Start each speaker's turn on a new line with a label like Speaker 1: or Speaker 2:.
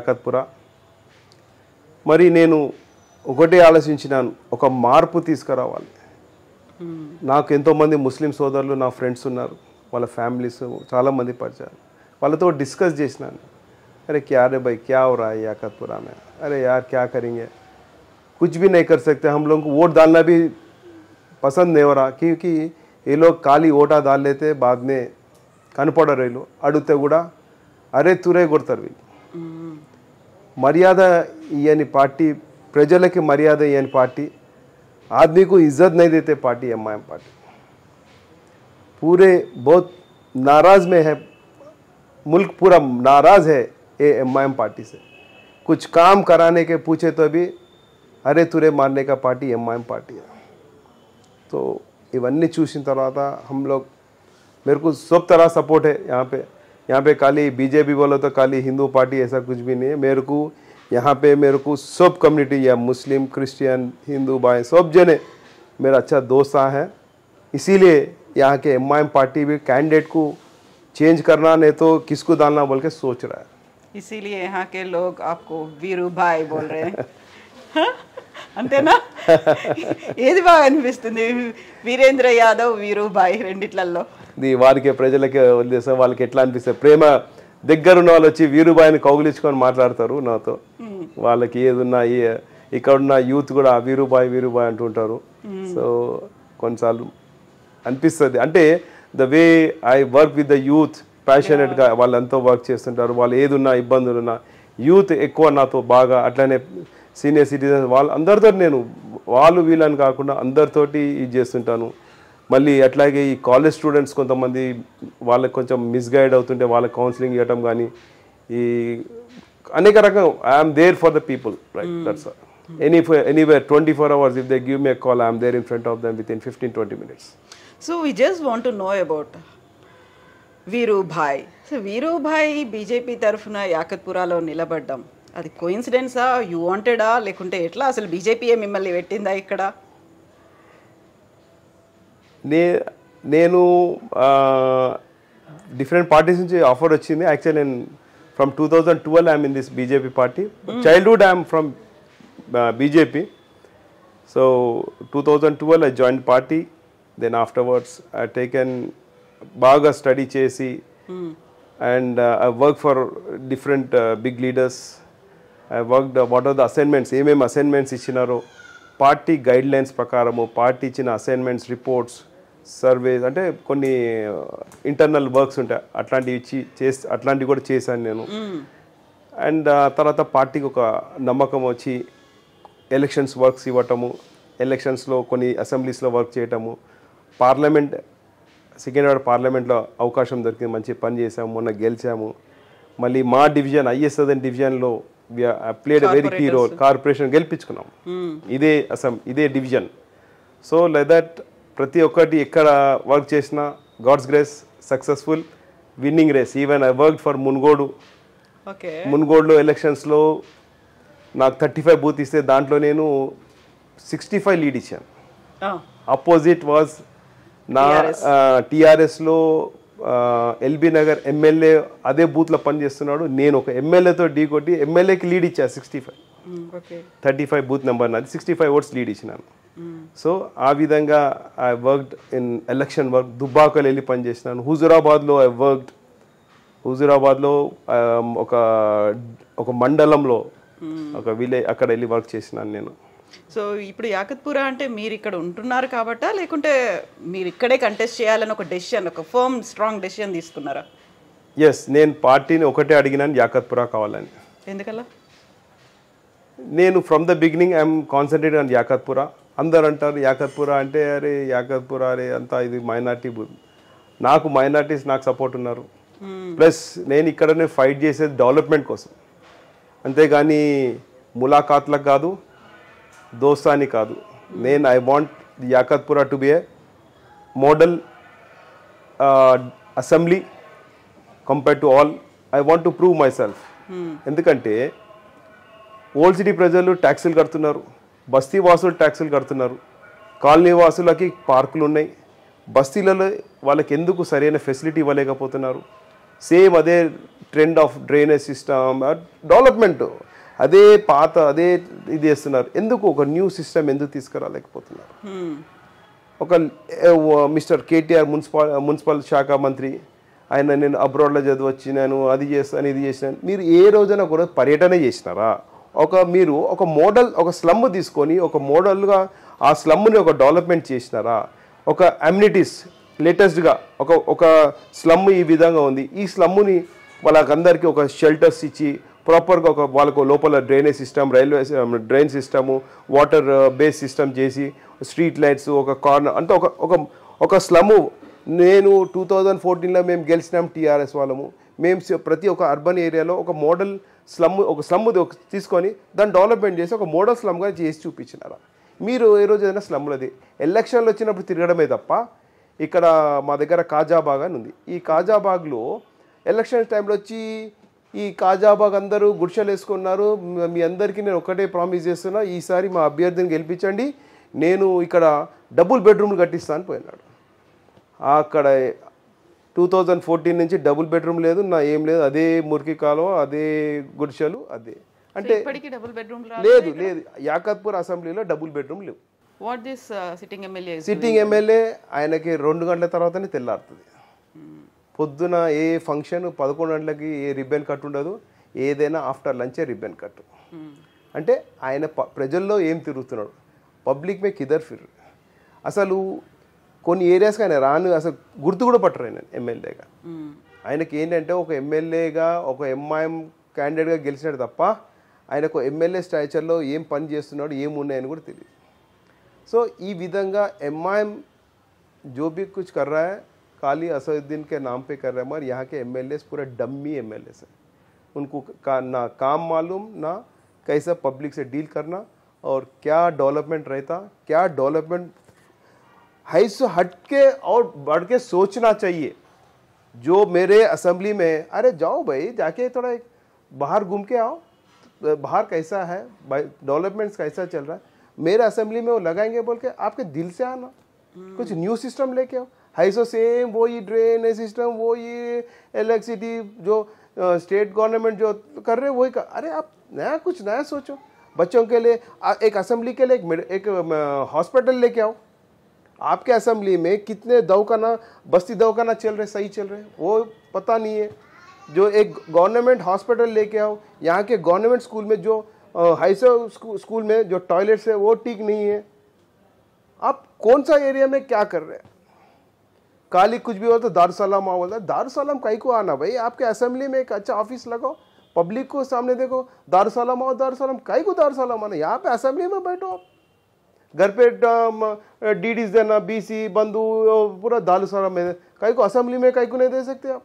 Speaker 1: యాకత్పురా మరి నేను ఒకటే ఆలోచించినాను, ఒక మార్పు తీసుకురావాలి. నాకు ఎంతోమంది ముస్లిం సోదరులు నా ఫ్రెండ్స్ ఉన్నారు, వాళ్ళ ఫ్యామిలీస్ చాలామంది పరిచయాలు. వాళ్ళతో డిస్కస్ చేసినాను, अरे क्या रे भाई क्या हो रहा है याकतपुरा में, अरे यार क्या करेंगे, कुछ भी नहीं कर सकते, हम लोगों को वोट डालना भी पसंद नहीं हो रहा, क्योंकि ये लोग खाली वोटा डाल लेते, बाद में కనపడరు వీళ్ళు, అడిగితే కూడా అరే తురే కొడతారు వీళ్ళు. మర్యాద ఇయని పార్టీ, ప్రజలకి మర్యాద ఇయని పార్టీ, आदमी को इज्जत नहीं देते पार्टी एमआईएम पार्टी. पूरे बहुत नाराज में है, मुल्क पूरा नाराज है ये एमआईएम पार्टी से. कुछ काम कराने के पूछे तो भी अरे तुरे मारने का पार्टी एमआईएम पार्टी है. तो इवన్నీ చూసిన తర్వాత हम लोग, मेरे को सब तरह सपोर्ट है यहाँ पे खाली बीजेपी बोलो तो खाली हिंदू पार्टी ऐसा कुछ भी नहीं है. मेरे को सब कम्युनिटी या मुस्लिम क्रिश्चियन हिंदू भाई सब जने मेरा अच्छा दोस्त है. इसीलिए यहाँ के एमआईएम पार्टी भी कैंडिडेट को चेंज करना नहीं तो किसको डालना बोल के सोच रहा है.
Speaker 2: इसीलिए यहाँ के लोग आपको वीरू भाई बोल रहे हैं. అంతేనా? ఏది బాగా అనిపిస్తుంది, వీరేంద్ర యాదవ్, వీరు భాయ్ రెండిట్లలో?
Speaker 1: వారికి ప్రజలకి వదిలేసా, వాళ్ళకి ఎట్లా అనిపిస్తుంది, ప్రేమ దగ్గరున్న వాళ్ళు వచ్చి వీరుబాయిని కౌగులించుకొని మాట్లాడతారు నాతో. వాళ్ళకి ఏదున్నా ఇక్కడున్న యూత్ కూడా వీరుబాయ్ అంటుంటారు. సో కొన్నిసార్లు అనిపిస్తుంది, అంటే the way I work with the youth ప్యాషనెట్గా వాళ్ళంతా వర్క్ చేస్తుంటారు. వాళ్ళు ఏదున్నా ఇబ్బందులున్నా యూత్ ఎక్కువ నాతో బాగా, అట్లనే సీనియర్ సిటిజన్స్ వాళ్ళందరితో నేను వాళ్ళు వీళ్ళని కాకుండా అందరితోటి ఇది చేస్తుంటాను. మళ్ళీ అట్లాగే ఈ కాలేజ్ స్టూడెంట్స్ కొంతమంది వాళ్ళకి కొంచెం మిస్గైడ్ అవుతుంటే వాళ్ళకి కౌన్సిలింగ్ ఇవ్వటం కానీ ఈ అనేక రకం I'm there for the people, right, that's anywhere 24 hours if they give me a call, I am there in front of them within 15-20 minutes.
Speaker 2: So we just want to know about వీరు భాయ్. So వీరు భాయ్ BJP తరఫున యాకత్పురాలో నిలబడ్డం అది కోఇన్సిడెన్సా, you వాంటెడా, లేకుంటే ఎట్లా, అసలు బీజేపీయే మిమ్మల్ని పెట్టిందా ఇక్కడ?
Speaker 1: నేను డిఫరెంట్ పార్టీస్ నుంచి ఆఫర్ వచ్చింది. యాక్చువల్లీ నేను from 2012 I'm in this BJP party. Childhood I'm from BJP. So 2012 I join party. Then afterwards I taken బాగా స్టడీ చేసి and I work for different big leaders. I worked what are the assignments, ఏమేమి assignments ఇచ్చినారో party guidelines ప్రకారము, party ఇచ్చిన assignments, reports, surveys, అంటే కొన్ని internal works ఉంటాయి అట్లాంటివి అట్లాంటివి కూడా చేశాను నేను. అండ్ తర్వాత పార్టీకి ఒక నమ్మకం వచ్చి ఎలక్షన్స్ వర్క్స్ ఇవ్వటము, ఎలక్షన్స్లో కొన్ని అసెంబ్లీస్లో వర్క్ చేయటము, పార్లమెంట్ సికింద్రాబాద్ పార్లమెంట్లో అవకాశం దొరికింది, మంచి పని చేసాము, మొన్న గెలిచాము. మళ్ళీ మా డివిజన్ ఐఎస్7 డివిజన్లో played very key role, corporation గెలిపించుకున్నాం. ఇదే డివిజన్. సో లైక్ దట్ ప్రతి ఒక్కటి ఎక్కడ వర్క్ చేసినా God's grace successful winning race. Even I work for మున్గోడ్లో ఎలక్షన్స్లో నాకు 35 బూత్ ఇస్తే దాంట్లో నేను 65 లీడ్ ఇచ్చాను. అపోజిట్ వాజ్ నా టీఆర్ఎస్లో ఎల్బీ నగర్ ఎమ్మెల్యే అదే బూత్లో పనిచేస్తున్నాడు. నేను ఒక ఎమ్మెల్యేతో ఢీ కొట్టి ఎమ్మెల్యేకి లీడ్ ఇచ్చా 65. 35 బూత్ నెంబర్ నాది, 65 ఓట్స్ లీడ్ ఇచ్చినాను. సో ఆ విధంగా I worked in election work. దుబ్బాకలో వెళ్ళి పనిచేసినాను. హుజురాబాద్లో ఐ వర్క్డ్. హుజురాబాద్లో ఒక మండలంలో ఒక విలేజ్ అక్కడ వెళ్ళి వర్క్ చేసినాను నేను.
Speaker 2: సో ఇప్పుడు యాకత్పురా అంటే మీరు ఇక్కడ ఉంటున్నారు కాబట్టా, లేకుంటే మీరు ఇక్కడే కంటెస్ట్ చేయాలని ఒక డెసిషన్, ఒక ఫర్మ్ స్ట్రాంగ్ డెసిషన్ తీసుకున్నారా?
Speaker 1: ఎస్, నేను పార్టీని ఒకటే అడిగినాను, యాకత్పురా కావాలని.
Speaker 2: ఎందుకలా?
Speaker 1: నేను from the beginning I'm concentrate on Yakutpura. అందరు అంటారు యాకత్పురా అంటే అరే యాకత్పురా అరే అంతా ఇది మైనార్టీ బూత్. నాకు మైనార్టీస్ నాకు సపోర్ట్ ఉన్నారు. ప్లస్ నేను ఇక్కడనే ఫైట్ చేసేది డెవలప్మెంట్ కోసం, అంతేగాని ములాఖాత్లకు కాదు, దోస్తాని కాదు. నేను I want Yakutpura to be a model assembly compare to all. I want to prove myself. ఎందుకంటే ఓల్డ్ సిటీ ప్రజలు ట్యాక్సులు కడుతున్నారు, బస్తీ వాసులు ట్యాక్సులు కడుతున్నారు, కాలనీ వాసులకి పార్కులు ఉన్నాయి, బస్తీలలో వాళ్ళకి ఎందుకు సరైన ఫెసిలిటీ ఇవ్వలేకపోతున్నారు. సేమ్ అదే trend of drainage system development అదే పాత అదే ఇది చేస్తున్నారు. ఎందుకు ఒక న్యూ సిస్టమ్ ఎందుకు తీసుకురాలేకపోతున్నారు? ఒక మిస్టర్ కేటీఆర్ మున్సిపల్ శాఖ మంత్రి, ఆయన నేను అబ్రాడ్లో చదివచ్చినాను, అది చేస్తాను, ఇది చేసినాను. మీరు ఏ రోజైనా కూడా పర్యటన చేసినారా? మీరు ఒక మోడల్, ఒక స్లమ్ తీసుకొని ఒక మోడల్గా ఆ స్లమ్ని ఒక డెవలప్మెంట్ చేసినారా? ఒక అమ్యూనిటీస్ లేటెస్ట్గా ఒక స్లమ్ ఈ విధంగా ఉంది, ఈ స్లమ్ని వాళ్ళకందరికీ ఒక షెల్టర్స్ ఇచ్చి ప్రాపర్గా వాళ్ళకు లోపల drainage system, drain system, water base system చేసి స్ట్రీట్ లైట్స్, ఒక కార్నర్ అంటే ఒక స్లమ్. నేను 2014లో మేము గెలిచినాం టీఆర్ఎస్ వాళ్ళము. మేము ప్రతి ఒక్క అర్బన్ ఏరియాలో ఒక మోడల్ స్లమ్ తీసుకొని దాన్ని డెవలప్మెంట్ చేసి ఒక మోడల్ స్లమ్గా చేసి చూపించినారా? మీరు ఏ రోజు ఏదైనా స్లమ్లది ఎలక్షన్లు వచ్చినప్పుడు తిరగడమే తప్ప. ఇక్కడ మా దగ్గర కాజాబాగ్ అని ఉంది. ఈ కాజాబాగ్లో ఎలక్షన్ టైంలో వచ్చి ఈ కాజాబాగ్ అందరూ గుడిసెలు వేసుకున్నారు. మీ అందరికీ నేను ఒకటే ప్రామిస్ చేస్తున్నా, ఈసారి మా అభ్యర్థిని గెలిపించండి, నేను ఇక్కడ డబుల్ బెడ్రూమ్లు కట్టిస్తాను పోయినాడు. అక్కడ 2014 నుంచి డబుల్ బెడ్రూమ్ లేదు, నా ఏం లేదు, అదే మురికి కాలువ, అదే గుడిసెలు, అదే అంటే లేదు. యాకత్పూర్ అసెంబ్లీలో డబుల్ బెడ్రూమ్ లేవు. సిట్టింగ్ ఎమ్మెల్యే ఆయనకి 2 గంటల తర్వాతనే తెల్లారుతుంది. పొద్దున ఏ ఫంక్షన్ 11 గంటలకి ఏ రిబ్బన్ కట్ ఉండదు, ఏదైనా ఆఫ్టర్ లంచే రిబ్బన్ కట్. అంటే ఆయన ప్రజల్లో ఏం తిరుగుతున్నాడు, పబ్లిక్ మే కిదర్ ఫిర్. అసలు కొన్ని ఏరియాస్కి ఆయన అసలు గుర్తు కూడా పట్టరు ఆయన ఎమ్మెల్యేగా. ఆయనకి ఏంటంటే ఒక ఎమ్మెల్యేగా ఒక ఎంఐఎం క్యాండిడేట్గా గెలిచినాడు తప్ప ఆయనకు ఎమ్మెల్యే స్టాచర్లో ఏం పని చేస్తున్నాడు, ఏం ఉన్నాయని కూడా తెలియదు. సో ఈ విధంగా ఎంఐఎం जो भी कुछ कर रहा है काली असदुद्दीन के नाम पे कर रहा है, मगर यहाँ के एमएलएस पूरा डम्मी एमएलएस है. उनको ना काम मालूम, ना कैसा पब्लिक से डील करना और क्या डेवलपमेंट रहता, क्या डेवलपमेंट है सो हट के और बढ़ के सोचना चाहिए. जो मेरे असेंबली में, अरे जाओ भाई जाके थोड़ा बाहर घूम के आओ, बाहर कैसा है, डेवलपमेंट्स कैसा चल रहा है, मेरे असेंबली में वो लगाएंगे बोल के आपके दिल से आना. कुछ न्यू सिस्टम लेके आओ. हाइसो सेम वही ड्रेनेज सिस्टम, वही इलेक्ट्रिसिटी जो स्टेट गवर्नमेंट जो कर रहे वही कर. अरे आप कुछ नया सोचो. बच्चों के लिए एक असेंबली के लिए एक हॉस्पिटल लेके आओ. आपके असेंबली में कितने दवाखाना, बस्ती दवाखाना चल रहे, सही चल रहे, वो पता नहीं है. जो एक गवर्नमेंट हॉस्पिटल लेके आओ. यहाँ के गवर्नमेंट स्कूल में जो हाइसो स्कूल में जो टॉयलेट्स है वो ठीक नहीं है. आप कौन सा एरिया में क्या कर रहे हैं? काली कुछ भी हो तो दारुसलाम आओ बोलता है. दारुसलाम कहीं को आना भाई, आपके असेंबली में एक अच्छा ऑफिस लगाओ, पब्लिक को सामने देखो. दारुसलाम आओ, दारुसलाम कहीं को दारुसलाम आना, यहाँ पे असेंबली में बैठो. आप घर पे डीडीज देना, बीसी बंधु पूरा दारुसलाम में, कहीं को असेंबली में कहीं को नहीं दे सकते आप.